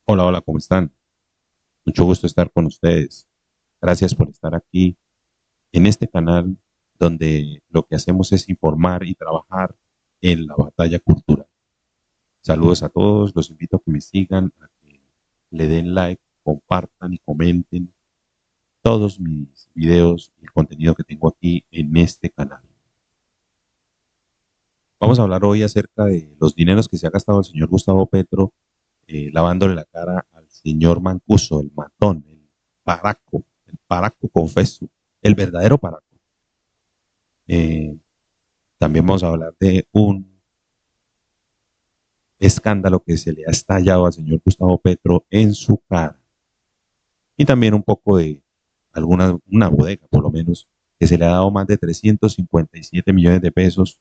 Hola, hola, ¿cómo están? Mucho gusto estar con ustedes. Gracias por estar aquí en este canal donde lo que hacemos es informar y trabajar en la batalla cultural. Saludos a todos, los invito a que me sigan, a que le den like, compartan y comenten todos mis videos y el contenido que tengo aquí en este canal. Vamos a hablar hoy acerca de los dineros que se ha gastado el señor Gustavo Petro lavándole la cara al señor Mancuso, el matón, el paraco confeso, el verdadero paraco. Eh, También vamos a hablar de un escándalo que se le ha estallado al señor Gustavo Petro en su cara. Y también un poco de una bodega, por lo menos, que se le ha dado más de 357 millones de pesos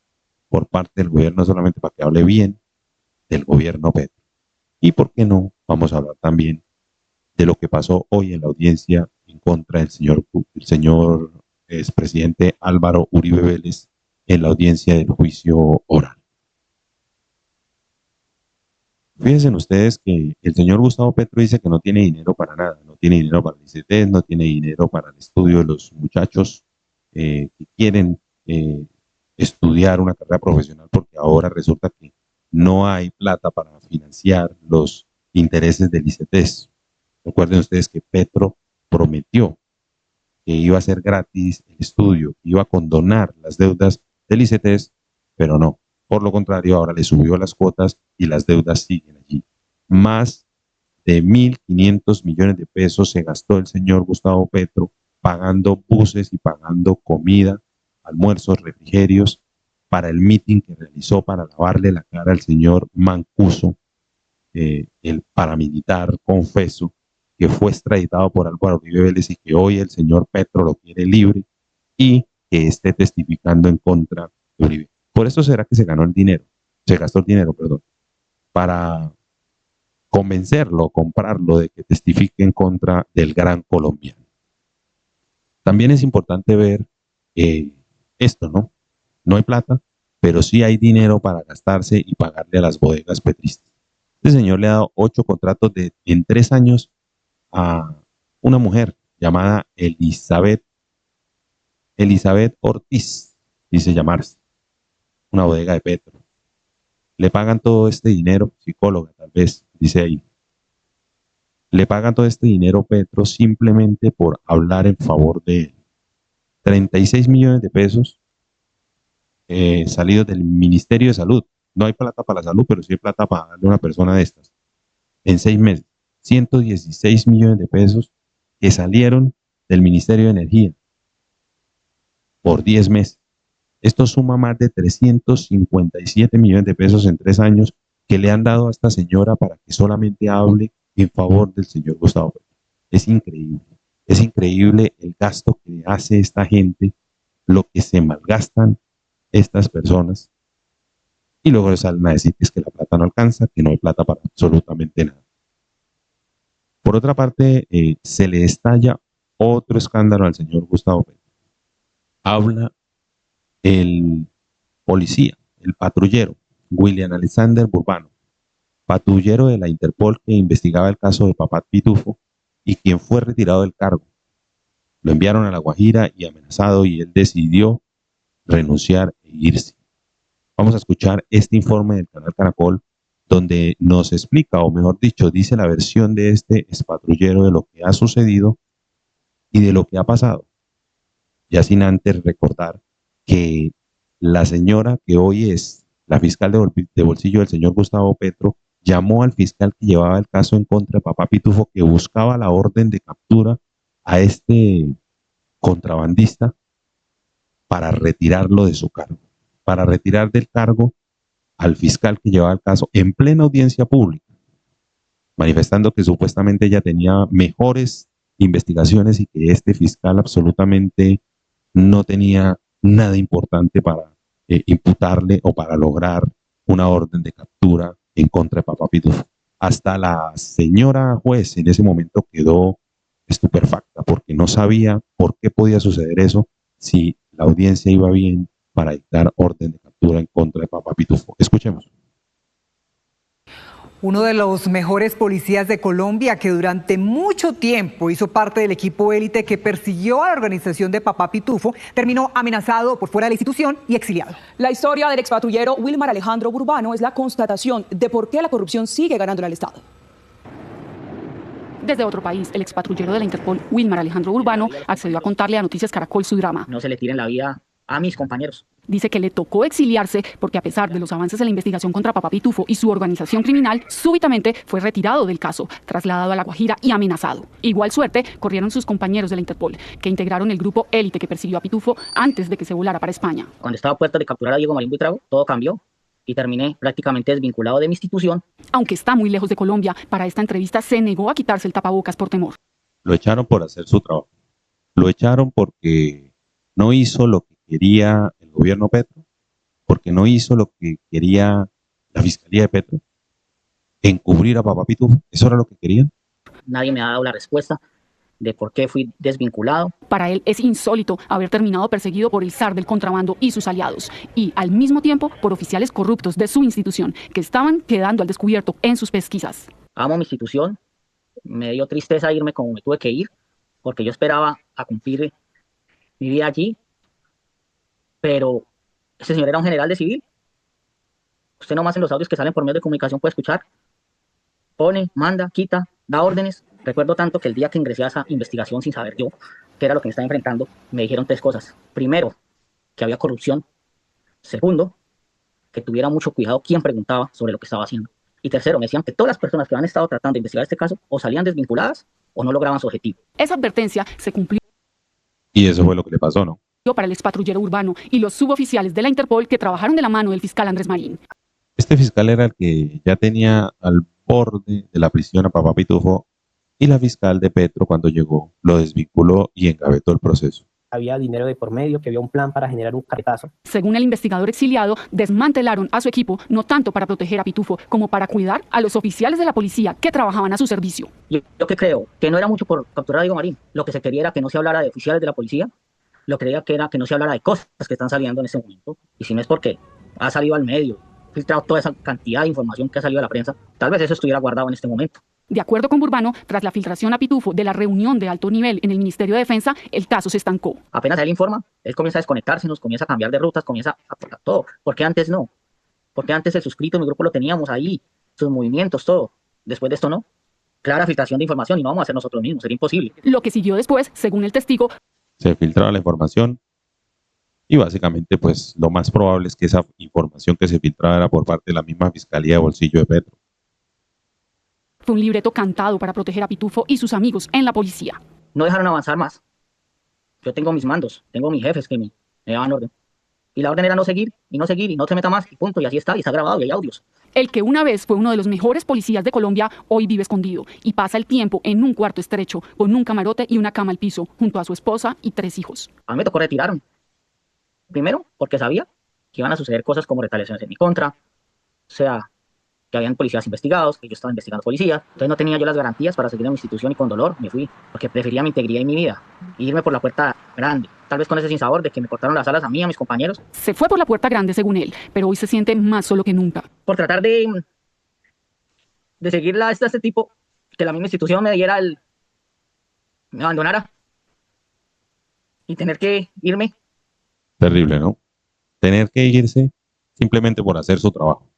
por parte del gobierno solamente para que hable bien del gobierno Petro. Y por qué no, vamos a hablar también de lo que pasó hoy en la audiencia en contra del señor expresidente Álvaro Uribe Vélez en la audiencia del juicio oral. Fíjense ustedes que el señor Gustavo Petro dice que no tiene dinero para nada, no tiene dinero para el ICT, no tiene dinero para el estudio de los muchachos que quieren estudiar una carrera profesional porque ahora resulta que no hay plata para financiar los intereses del ICT. Recuerden ustedes que Petro prometió que iba a ser gratis el estudio, que iba a condonar las deudas del ICETES, pero no. Por lo contrario, ahora le subió las cuotas y las deudas siguen allí. Más de 1.500 millones de pesos se gastó el señor Gustavo Petro pagando buses y pagando comida, almuerzos, refrigerios para el meeting que realizó para lavarle la cara al señor Mancuso, el paramilitar confeso, que fue extraditado por Álvaro Uribe Vélez y que hoy el señor Petro lo quiere libre y que esté testificando en contra de Uribe. Por eso será que se ganó el dinero, se gastó el dinero, perdón, para convencerlo, comprarlo de que testifique en contra del gran colombiano. También es importante ver esto, ¿no? No hay plata, pero sí hay dinero para gastarse y pagarle a las bodegas petristas. Este señor le ha dado 8 contratos en 3 años a una mujer llamada Elizabeth Ortiz, dice llamarse, una bodega de Petro. Le pagan todo este dinero, psicóloga tal vez, dice ahí. Le pagan todo este dinero Petro simplemente por hablar en favor de él. 36 millones de pesos salidos del Ministerio de Salud. No hay plata para la salud, pero sí hay plata para darle a una persona de estas. En 6 meses, 116 millones de pesos que salieron del Ministerio de Energía por 10 meses. Esto suma más de 357 millones de pesos en 3 años que le han dado a esta señora para que solamente hable en favor del señor Gustavo Petro. Es increíble el gasto que hace esta gente, lo que se malgastan estas personas y luego salen a decir que es que la plata no alcanza, que no hay plata para absolutamente nada. Por otra parte, se le estalla otro escándalo al señor Gustavo Petro. Habla el policía, el patrullero, William Alexander Burbano, patrullero de la Interpol que investigaba el caso de Papá Pitufo y quien fue retirado del cargo. Lo enviaron a La Guajira y amenazado y él decidió renunciar e irse. Vamos a escuchar este informe del canal Caracol donde nos explica, o mejor dicho, dice la versión de este expatrullero de lo que ha sucedido y de lo que ha pasado. Ya sin antes recordar que la señora que hoy es la fiscal de bolsillo del señor Gustavo Petro llamó al fiscal que llevaba el caso en contra de Papá Pitufo, que buscaba la orden de captura a este contrabandista para retirarlo de su cargo, para retirar del cargo al fiscal que llevaba el caso en plena audiencia pública, manifestando que supuestamente ella tenía mejores investigaciones y que este fiscal absolutamente no tenía nada importante para imputarle o para lograr una orden de captura en contra de Papá Pitufo. Hasta la señora juez en ese momento quedó estupefacta porque no sabía por qué podía suceder eso si la audiencia iba bien para dictar orden de captura en contra de Papá Pitufo. Escuchemos. Uno de los mejores policías de Colombia, que durante mucho tiempo hizo parte del equipo élite que persiguió a la organización de Papá Pitufo, terminó amenazado por fuera de la institución y exiliado. La historia del expatrullero Wilmar Alejandro Burbano es la constatación de por qué la corrupción sigue ganando al Estado. Desde otro país, el expatrullero de la Interpol, Wilmar Alejandro Burbano, accedió a contarle a Noticias Caracol su drama. No se le tiren la vida a mis compañeros. Dice que le tocó exiliarse porque a pesar de los avances en la investigación contra Papá Pitufo y su organización criminal, súbitamente fue retirado del caso, trasladado a La Guajira y amenazado. Igual suerte corrieron sus compañeros de la Interpol, que integraron el grupo élite que persiguió a Pitufo antes de que se volara para España. Cuando estaba a puerta de capturar a Diego Marín Buitrago, todo cambió y terminé prácticamente desvinculado de mi institución. Aunque está muy lejos de Colombia, para esta entrevista se negó a quitarse el tapabocas por temor. Lo echaron por hacer su trabajo. Lo echaron porque no hizo lo que quería el gobierno Petro, porque no hizo lo que quería la Fiscalía de Petro, encubrir a Papá Pitufo. ¿Eso era lo que querían? Nadie me ha dado la respuesta de por qué fui desvinculado. Para él es insólito haber terminado perseguido por el zar del contrabando y sus aliados, y al mismo tiempo por oficiales corruptos de su institución, que estaban quedando al descubierto en sus pesquisas. Amo mi institución, me dio tristeza irme como me tuve que ir, porque yo esperaba a cumplir mi vida allí, pero ese señor era un general de civil. Usted nomás en los audios que salen por medios de comunicación puede escuchar. Pone, manda, quita, da órdenes. Recuerdo tanto que el día que ingresé a esa investigación sin saber yo qué era lo que me estaba enfrentando, me dijeron 3 cosas. Primero, que había corrupción. Segundo, que tuviera mucho cuidado quién preguntaba sobre lo que estaba haciendo. Y tercero, me decían que todas las personas que han estado tratando de investigar este caso o salían desvinculadas o no lograban su objetivo. Esa advertencia se cumplió. Y eso fue lo que le pasó, ¿no? Para el expatrullero Burbano y los suboficiales de la Interpol que trabajaron de la mano del fiscal Andrés Marín. Este fiscal era el que ya tenía al borde de la prisión a Papá Pitufo, y la fiscal de Petro, cuando llegó, lo desvinculó y engavetó el proceso. Había dinero de por medio, que había un plan para generar un caretazo. Según el investigador exiliado, desmantelaron a su equipo no tanto para proteger a Pitufo como para cuidar a los oficiales de la policía que trabajaban a su servicio. Yo que creo que no era mucho por capturar a Diego Marín. Lo que se quería era que no se hablara de oficiales de la policía. Lo que creía que era que no se hablara de cosas que están saliendo en este momento. Y si no es porque ha salido al medio, filtrado toda esa cantidad de información que ha salido a la prensa, tal vez eso estuviera guardado en este momento. De acuerdo con Burbano, tras la filtración a Pitufo de la reunión de alto nivel en el Ministerio de Defensa, el caso se estancó. Apenas él informa, él comienza a desconectarse, nos comienza a cambiar de rutas, comienza a todo. ¿Por qué antes no? Porque antes el suscrito en mi grupo lo teníamos ahí, sus movimientos, todo. Después de esto no. Clara filtración de información y no vamos a hacer nosotros mismos, sería imposible. Lo que siguió después, según el testigo, se filtraba la información y básicamente pues lo más probable es que esa información que se filtraba era por parte de la misma Fiscalía de Bolsillo de Petro. Fue un libreto cantado para proteger a Pitufo y sus amigos en la policía. No dejaron avanzar más. Yo tengo mis mandos, tengo mis jefes que me daban orden. Y la orden era no seguir, y no seguir, y no se meta más, y punto, y así está, y está grabado, y hay audios. El que una vez fue uno de los mejores policías de Colombia, hoy vive escondido y pasa el tiempo en un cuarto estrecho, con un camarote y una cama al piso, junto a su esposa y 3 hijos. A mí me tocó retirarme. Primero, porque sabía que iban a suceder cosas como retaliaciones en mi contra, o sea, que habían policías investigados, que yo estaba investigando policías, entonces no tenía yo las garantías para seguir en mi institución y con dolor me fui, porque prefería mi integridad y mi vida, y irme por la puerta grande, tal vez con ese sinsabor de que me cortaron las alas a mí y a mis compañeros. Se fue por la puerta grande según él, pero hoy se siente más solo que nunca. Por tratar de seguirla a este tipo, que la misma institución me abandonara y tener que irme. Terrible, ¿no? Tener que irse simplemente por hacer su trabajo.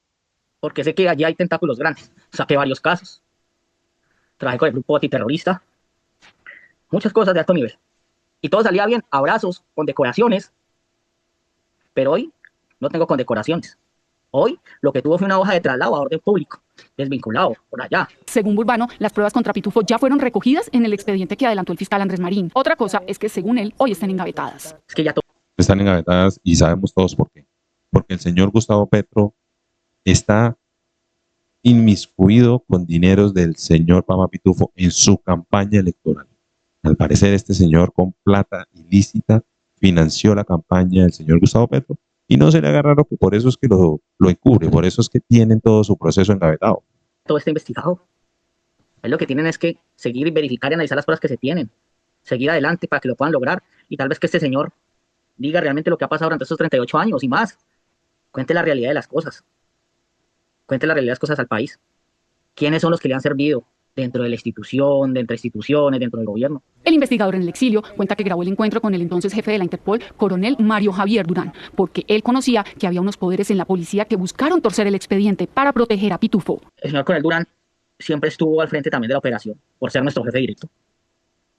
Porque sé que allí hay tentáculos grandes. Saqué varios casos. Trabajé con el grupo antiterrorista. Muchas cosas de alto nivel. Y todo salía bien. Abrazos, condecoraciones. Pero hoy no tengo condecoraciones. Hoy lo que tuvo fue una hoja de traslado a orden público. Desvinculado, por allá. Según Burbano, las pruebas contra Pitufo ya fueron recogidas en el expediente que adelantó el fiscal Andrés Marín. Otra cosa es que, según él, hoy están engavetadas. Es que ya están engavetadas y sabemos todos por qué. Porque el señor Gustavo Petro está inmiscuido con dineros del señor Papá Pitufo en su campaña electoral. Al parecer este señor con plata ilícita financió la campaña del señor Gustavo Petro y no se le haga raro que por eso es que lo encubre, por eso es que tienen todo su proceso engavetado. Todo está investigado. Es lo que tienen es que seguir y verificar y analizar las pruebas que se tienen. Seguir adelante para que lo puedan lograr y tal vez que este señor diga realmente lo que ha pasado durante estos 38 años y más. Cuente la realidad de las cosas. Cuente la realidad de las cosas al país. quiénes son los que le han servido dentro de la institución, dentro de instituciones, dentro del gobierno. El investigador en el exilio cuenta que grabó el encuentro con el entonces jefe de la Interpol, coronel Mario Javier Durán, porque él conocía que había unos poderes en la policía que buscaron torcer el expediente para proteger a Pitufo. El señor coronel Durán siempre estuvo al frente también de la operación, por ser nuestro jefe directo.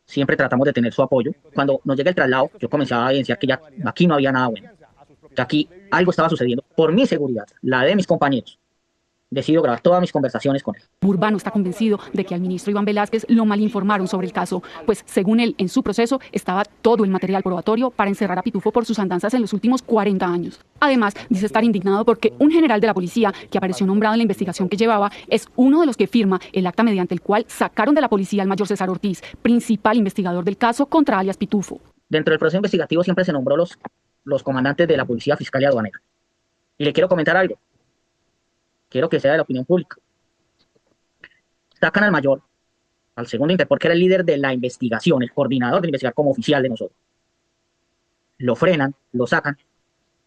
Siempre tratamos de tener su apoyo. Cuando nos llega el traslado, yo comencé a evidenciar que ya aquí no había nada bueno, que aquí algo estaba sucediendo. Por mi seguridad, la de mis compañeros, decido grabar todas mis conversaciones con él. Burbano está convencido de que al ministro Iván Velázquez lo malinformaron sobre el caso, pues según él, en su proceso estaba todo el material probatorio para encerrar a Pitufo por sus andanzas en los últimos 40 años. Además, dice estar indignado porque un general de la policía que apareció nombrado en la investigación que llevaba es uno de los que firma el acta mediante el cual sacaron de la policía al mayor César Ortiz, principal investigador del caso contra alias Pitufo. Dentro del proceso investigativo siempre se nombró los comandantes de la policía fiscal y aduanera. Y le quiero comentar algo. Quiero que sea de la opinión pública. Sacan al mayor, al segundo Interpol, que era el líder de la investigación, el coordinador de investigar como oficial de nosotros. Lo frenan, lo sacan,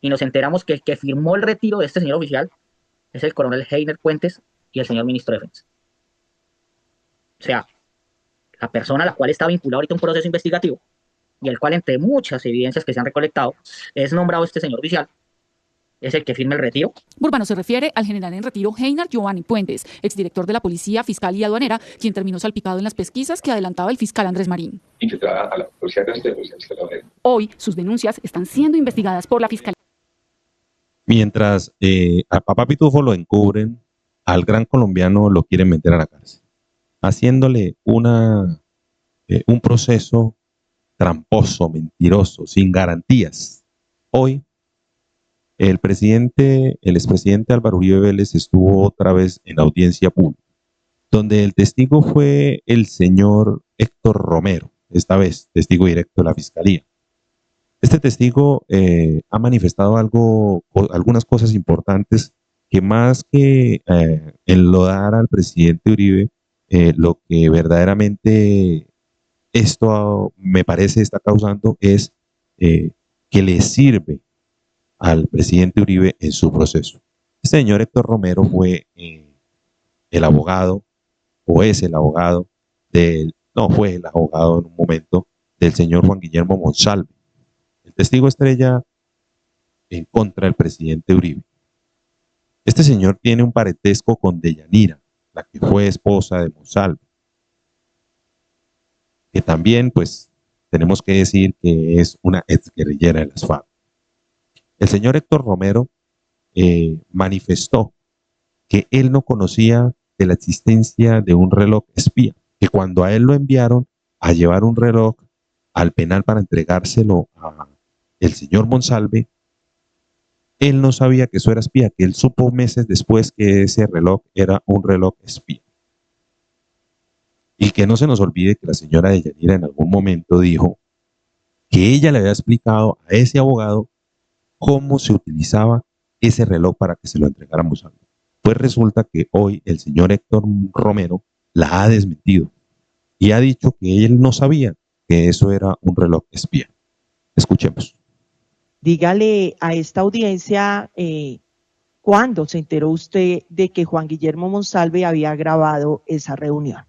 y nos enteramos que el que firmó el retiro de este señor oficial es el coronel Heiner Puentes y el señor ministro de Defensa. O sea, la persona a la cual está vinculado ahorita un proceso investigativo, y el cual, entre muchas evidencias que se han recolectado, es nombrado este señor oficial, es el que firma el retiro. Burbano se refiere al general en retiro Heiner Giovanni Puentes, exdirector de la Policía Fiscal y Aduanera, quien terminó salpicado en las pesquisas que adelantaba el fiscal Andrés Marín. Y que trabaja a la Policía Nacional de la Aduanera. Hoy, sus denuncias están siendo investigadas por la Fiscalía. Mientras a Papá Pitufo lo encubren, al gran colombiano lo quieren meter a la cárcel, haciéndole un proceso tramposo, mentiroso, sin garantías. Hoy, el expresidente Álvaro Uribe Vélez estuvo otra vez en audiencia pública, donde el testigo fue el señor Héctor Romero, esta vez testigo directo de la Fiscalía. Este testigo ha manifestado algunas cosas importantes que más que enlodar al presidente Uribe, lo que verdaderamente esto me parece está causando es que le sirve al presidente Uribe en su proceso. Este señor Héctor Romero fue el abogado, o es el abogado fue el abogado en un momento del señor Juan Guillermo Monsalve, el testigo estrella en contra del presidente Uribe. Este señor tiene un parentesco con Deyanira, la que fue esposa de Monsalve, que también, pues, tenemos que decir que es una exguerrillera de las FARC. El señor Héctor Romero manifestó que él no conocía de la existencia de un reloj espía, que cuando a él lo enviaron a llevar un reloj al penal para entregárselo a el señor Monsalve, él no sabía que eso era espía, que él supo meses después que ese reloj era un reloj espía. Y que no se nos olvide que la señora Deyanira en algún momento dijo que ella le había explicado a ese abogado cómo se utilizaba ese reloj para que se lo entregara a Monsalve. Pues resulta que hoy el señor Héctor Romero la ha desmentido y ha dicho que él no sabía que eso era un reloj espía. Escuchemos. Dígale a esta audiencia cuándo se enteró usted de que Juan Guillermo Monsalve había grabado esa reunión.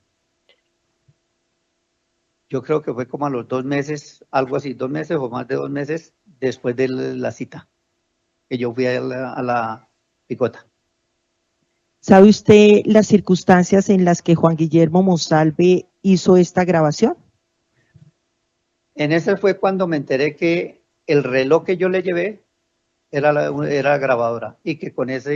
Yo creo que fue como a los 2 meses, algo así, 2 meses o más de 2 meses después de la cita, que yo fui a la picota. ¿Sabe usted las circunstancias en las que Juan Guillermo Monsalve hizo esta grabación? En ese fue cuando me enteré que el reloj que yo le llevé era la grabadora y que con esa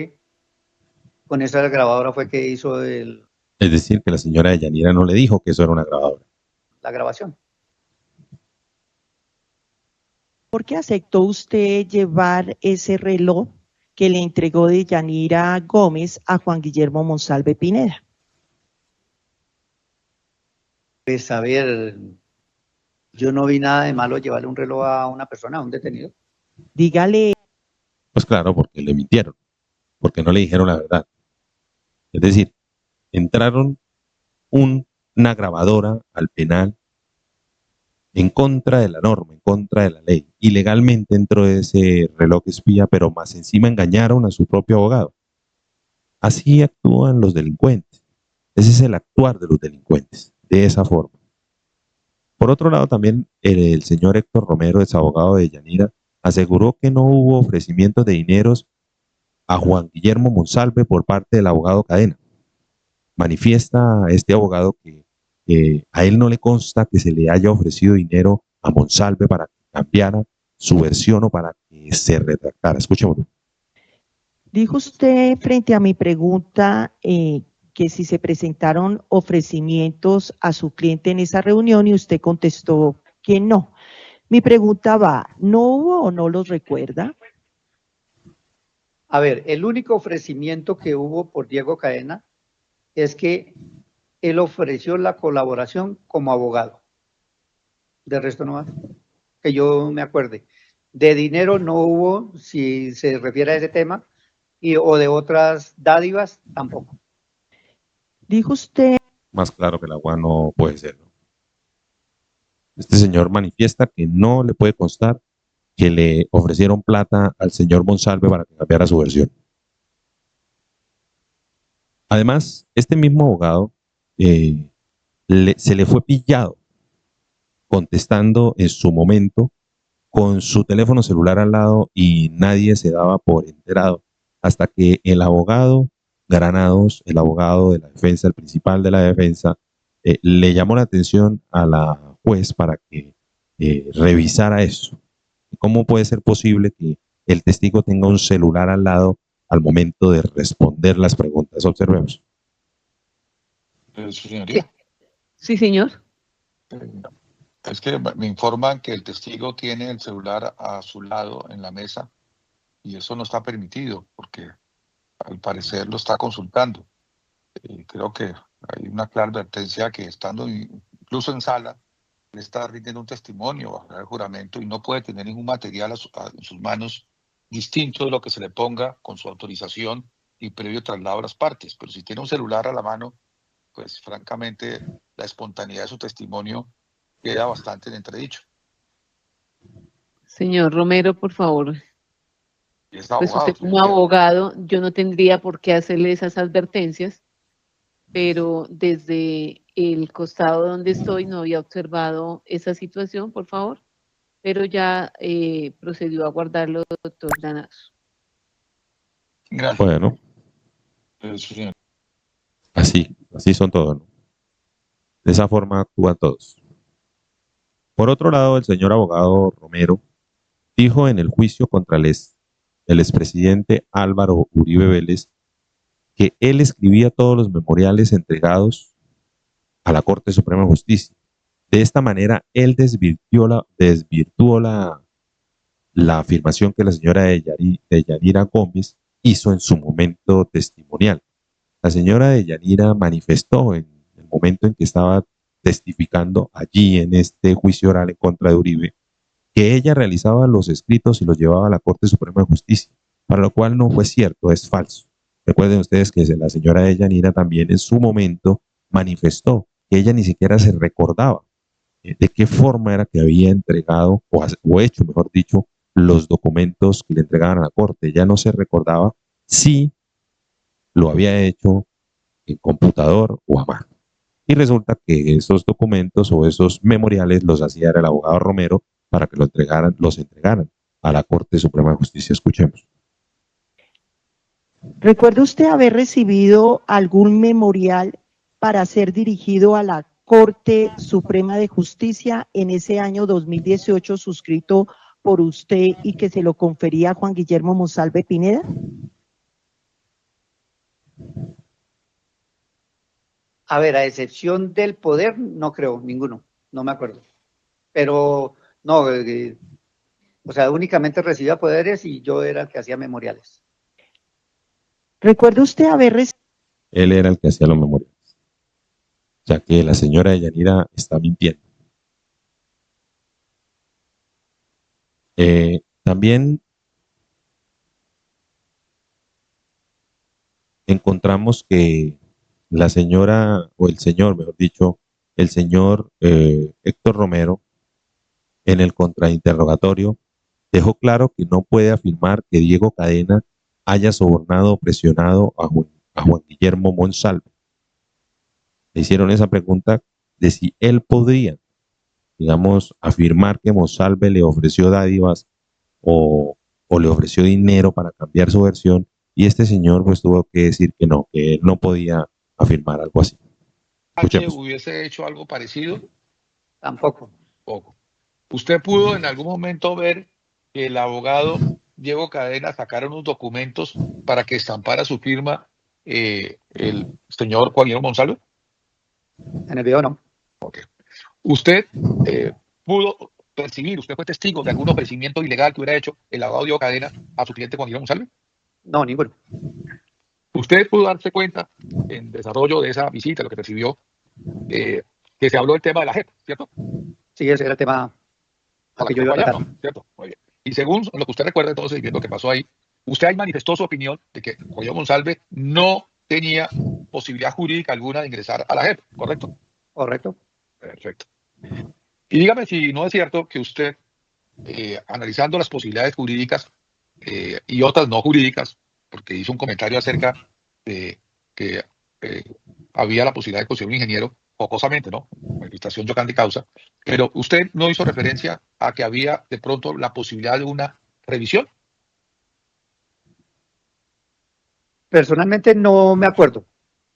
grabadora fue que hizo Es decir, que la señora Deyanira no le dijo que eso era una grabadora. La grabación. ¿Por qué aceptó usted llevar ese reloj que le entregó Deyanira Gómez a Juan Guillermo Monsalve Pineda? Pues a ver, yo no vi nada de malo llevarle un reloj a una persona, a un detenido. Dígale. Pues claro, porque le mintieron, porque no le dijeron la verdad. Es decir, entraron una grabadora al penal en contra de la norma, en contra de la ley. Ilegalmente entró ese reloj espía, pero más encima engañaron a su propio abogado. Así actúan los delincuentes. Ese es el actuar de los delincuentes, de esa forma. Por otro lado, también el señor Héctor Romero, ex abogado de Yanira, aseguró que no hubo ofrecimientos de dineros a Juan Guillermo Monsalve por parte del abogado Cadena. Manifiesta este abogado que a él no le consta que se le haya ofrecido dinero a Monsalve para que cambiara su versión o para que se retractara. Escuchémoslo. Dijo usted frente a mi pregunta que si se presentaron ofrecimientos a su cliente en esa reunión y usted contestó que no. Mi pregunta va, ¿no hubo o no los recuerda? A ver, el único ofrecimiento que hubo por Diego Cadena es que él ofreció la colaboración como abogado. De resto no más, que yo me acuerde. De dinero no hubo, si se refiere a ese tema, o de otras dádivas tampoco. Dijo usted. Más claro que el agua no puede ser, ¿no? Este señor manifiesta que no le puede constar que le ofrecieron plata al señor Monsalve para que cambiara su versión. Además, este mismo abogado se le fue pillado contestando en su momento con su teléfono celular al lado y nadie se daba por enterado hasta que el abogado Granados, el abogado de la defensa, el principal de la defensa, le llamó la atención a la juez para que revisara eso. ¿Cómo puede ser posible que el testigo tenga un celular al lado al momento de responder las preguntas? Observemos. Su señoría. Sí, señor. Es que me informan que el testigo tiene el celular a su lado en la mesa y eso no está permitido porque al parecer lo está consultando. Creo que hay una clara advertencia que estando incluso en sala, le está rindiendo un testimonio bajo el juramento y no puede tener ningún material en sus manos distinto de lo que se le ponga con su autorización y previo traslado a las partes. Pero si tiene un celular a la mano, pues francamente la espontaneidad de su testimonio queda bastante en entredicho. Señor Romero, por favor. Es Pues abogado, usted como abogado, yo no tendría por qué hacerle esas advertencias, pero desde el costado donde estoy no había observado esa situación, por favor, pero ya procedió a guardarlo, doctor Granados. Gracias. Bueno, así son todos, ¿no? De esa forma actúan todos. Por otro lado, el señor abogado Romero dijo en el juicio contra el expresidente Álvaro Uribe Vélez que él escribía todos los memoriales entregados a la Corte Suprema de Justicia. De esta manera, él desvirtuó la afirmación que la señora Deyanira Gómez hizo en su momento testimonial. La señora Deyanira manifestó en el momento en que estaba testificando allí en este juicio oral en contra de Uribe, que ella realizaba los escritos y los llevaba a la Corte Suprema de Justicia, para lo cual no fue cierto, es falso. Recuerden ustedes que la señora Deyanira también en su momento manifestó que ella ni siquiera se recordaba de qué forma era que había entregado o hecho, mejor dicho, los documentos que le entregaban a la Corte. Ella no se recordaba si lo había hecho en computador o a mano. Y resulta que esos documentos o esos memoriales los hacía el abogado Romero para que los entregaran a la Corte Suprema de Justicia. Escuchemos. ¿Recuerda usted haber recibido algún memorial para ser dirigido a la Corte Suprema de Justicia en ese año 2018 suscrito por usted y que se lo confería a Juan Guillermo Monsalve Pineda? A ver, a excepción del poder, no creo, ninguno, no me acuerdo. Pero no, o sea, únicamente recibía poderes y yo era el que hacía memoriales. ¿Recuerda usted haber recibido? Él era el que hacía los memoriales. O sea que la señora Deyanira está mintiendo. También encontramos que la señora, o el señor, mejor dicho, el señor Héctor Romero, en el contrainterrogatorio, dejó claro que no puede afirmar que Diego Cadena haya sobornado o presionado a Juan Guillermo Monsalve. le hicieron esa pregunta de si él podría, digamos, afirmar que Monsalve le ofreció dádivas o le ofreció dinero para cambiar su versión, y este señor pues tuvo que decir que él no podía afirmar algo así. Escuchemos. ¿Hubiese hecho algo parecido? Tampoco. Poco. ¿Usted pudo en algún momento ver que el abogado Diego Cadena sacara unos documentos para que estampara su firma el señor Juan Guillermo Monsalve? En el video no. ¿Usted pudo percibir, usted fue testigo de algún ofrecimiento ilegal que hubiera hecho el abogado Diego Cadena a su cliente Juan Guillermo Monsalve? No, ninguno. ¿Usted pudo darse cuenta en desarrollo de esa visita, lo que percibió, que se habló del tema de la JEP, ¿cierto? Sí, ese era el tema a que yo iba a tratar. ¿No? ¿Cierto? Muy bien. Y según lo que usted recuerda entonces, y viendo lo que pasó ahí, usted ahí manifestó su opinión de que Juan Guillermo Monsalve no tenía posibilidad jurídica alguna de ingresar a la JEP, ¿correcto? Correcto. Perfecto. Y dígame si no es cierto que usted, analizando las posibilidades jurídicas y otras no jurídicas, porque hizo un comentario acerca de que había la posibilidad de conseguir un ingeniero, jocosamente, ¿no? Manifestación yocante causa, pero usted no hizo referencia a que había de pronto la posibilidad de una revisión. Personalmente no me acuerdo.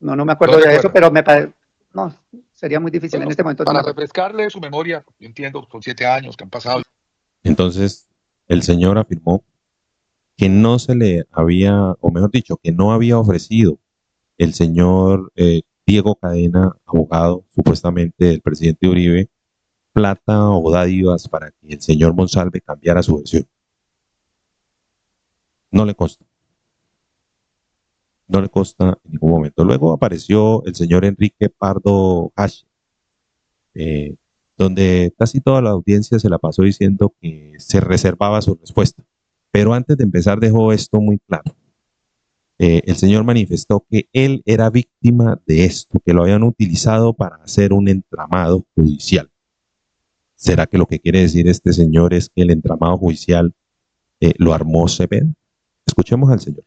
No me acuerdo de eso, pero me parece. No, sería muy difícil en este momento. Para refrescarle su memoria, yo entiendo, son 7 años que han pasado. Entonces, el señor afirmó que no se le había, o mejor dicho, que no había ofrecido el señor Diego Cadena, abogado supuestamente del presidente Uribe, plata o dádivas para que el señor Monsalve cambiara su versión. No le consta. No le consta en ningún momento. Luego apareció el señor Enrique Pardo Hash, donde casi toda la audiencia se la pasó diciendo que se reservaba su respuesta. Pero antes de empezar dejó esto muy claro. El señor manifestó que él era víctima de esto, que lo habían utilizado para hacer un entramado judicial. ¿Será que lo que quiere decir este señor es que el entramado judicial lo armó Cepeda? Escuchemos al señor.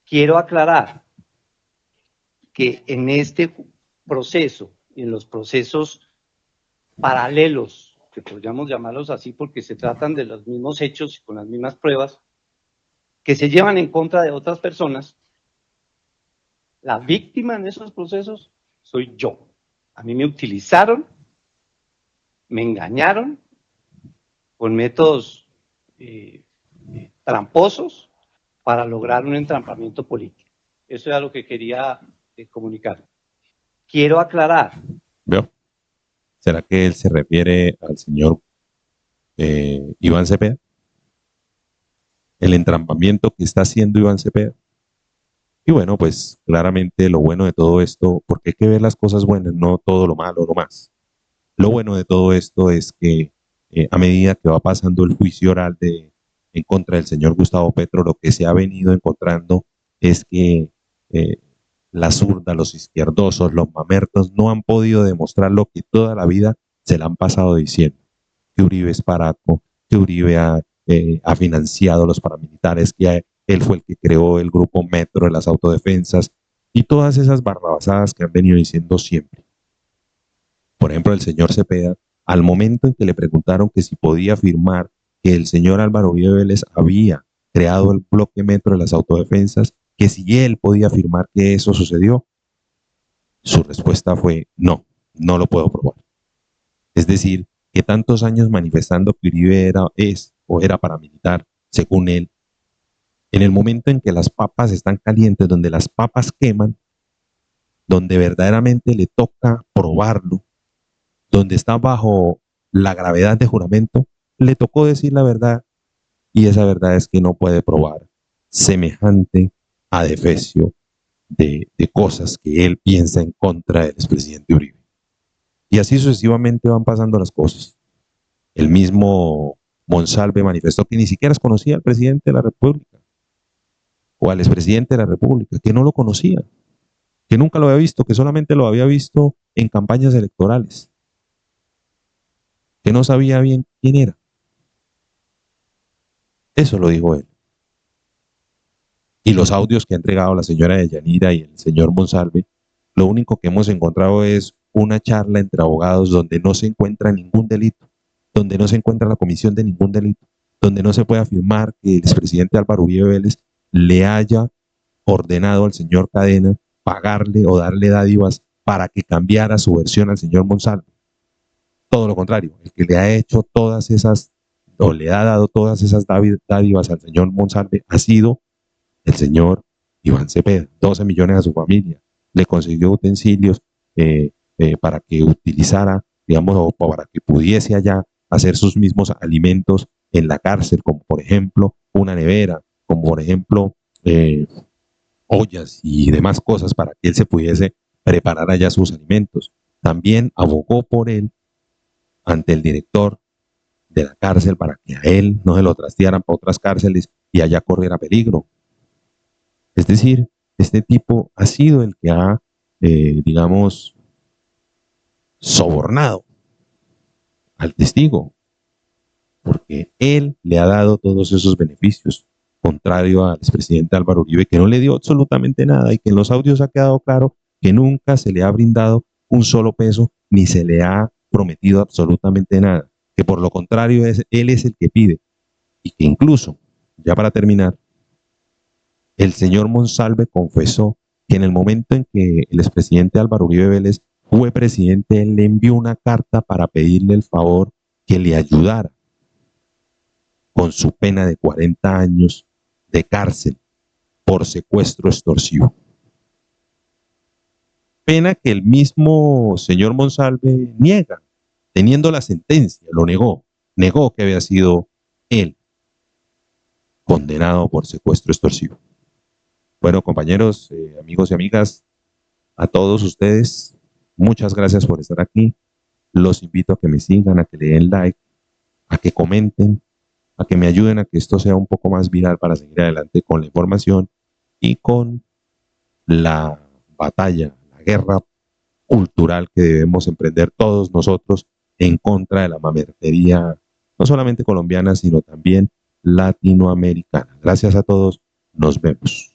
Quiero aclarar que en este proceso y en los procesos paralelos, que podríamos llamarlos así porque se tratan de los mismos hechos y con las mismas pruebas, que se llevan en contra de otras personas, la víctima en esos procesos soy yo. A mí me utilizaron, me engañaron con métodos tramposos para lograr un entrampamiento político. Eso era lo que quería comunicar. Quiero aclarar. ¿Veo? ¿Será que él se refiere al señor Iván Cepeda? El entrampamiento que está haciendo Iván Cepeda. Y bueno, pues claramente lo bueno de todo esto, porque hay que ver las cosas buenas, no todo lo malo, no más. Lo bueno de todo esto es que a medida que va pasando el juicio oral en contra del señor Gustavo Petro, lo que se ha venido encontrando es que la zurda, los izquierdosos, los mamertos no han podido demostrar lo que toda la vida se le han pasado diciendo, que Uribe es paraco, que Uribe ha financiado a los paramilitares, que él fue el que creó el grupo Metro de las autodefensas y todas esas barrabasadas que han venido diciendo siempre. Por ejemplo, el señor Cepeda, al momento en que le preguntaron que si podía afirmar que el señor Álvaro Uribe Vélez había creado el bloque Metro de las autodefensas, que si él podía afirmar que eso sucedió, su respuesta fue no, no lo puedo probar. Es decir, que tantos años manifestando que Uribe era paramilitar, según él, en el momento en que las papas están calientes, donde las papas queman, donde verdaderamente le toca probarlo, donde está bajo la gravedad de juramento, le tocó decir la verdad, y esa verdad es que no puede probar semejante adefesio de cosas que él piensa en contra del expresidente Uribe. Y así sucesivamente van pasando las cosas. El mismo Monsalve manifestó que ni siquiera conocía al presidente de la República o al expresidente de la República, que no lo conocía, que nunca lo había visto, que solamente lo había visto en campañas electorales, que no sabía bien quién era. Eso lo dijo él. Y los audios que ha entregado la señora Deyanira y el señor Monsalve Lo único que hemos encontrado es una charla entre abogados donde no se encuentra ningún delito, donde no se encuentra la comisión de ningún delito, donde no se puede afirmar que el expresidente Álvaro Uribe Vélez le haya ordenado al señor Cadena pagarle o darle dádivas para que cambiara su versión al señor Monsalve. Todo lo contrario, el que le ha hecho todas esas, o le ha dado todas esas dádivas al señor Monsalve ha sido el señor Iván Cepeda. 12 millones a su familia, le consiguió utensilios para que utilizara, digamos, o para que pudiese allá hacer sus mismos alimentos en la cárcel, como por ejemplo una nevera, como por ejemplo ollas y demás cosas para que él se pudiese preparar allá sus alimentos. También abogó por él ante el director de la cárcel para que a él no se lo trastearan para otras cárceles y allá corriera peligro. Es decir, este tipo ha sido el que ha, digamos, sobornado al testigo, porque él le ha dado todos esos beneficios, contrario al expresidente Álvaro Uribe, que no le dio absolutamente nada y que en los audios ha quedado claro que nunca se le ha brindado un solo peso ni se le ha prometido absolutamente nada, que por lo contrario él es el que pide, y que incluso, ya para terminar, el señor Monsalve confesó que en el momento en que el expresidente Álvaro Uribe Vélez fue presidente, él le envió una carta para pedirle el favor que le ayudara con su pena de 40 años de cárcel por secuestro extorsivo. Pena que el mismo señor Monsalve niega, teniendo la sentencia, lo negó que había sido él condenado por secuestro extorsivo. Bueno, compañeros, amigos y amigas, a todos ustedes, muchas gracias por estar aquí. Los invito a que me sigan, a que le den like, a que comenten, a que me ayuden a que esto sea un poco más viral para seguir adelante con la información y con la batalla, la guerra cultural que debemos emprender todos nosotros en contra de la mamertería, no solamente colombiana, sino también latinoamericana. Gracias a todos, nos vemos.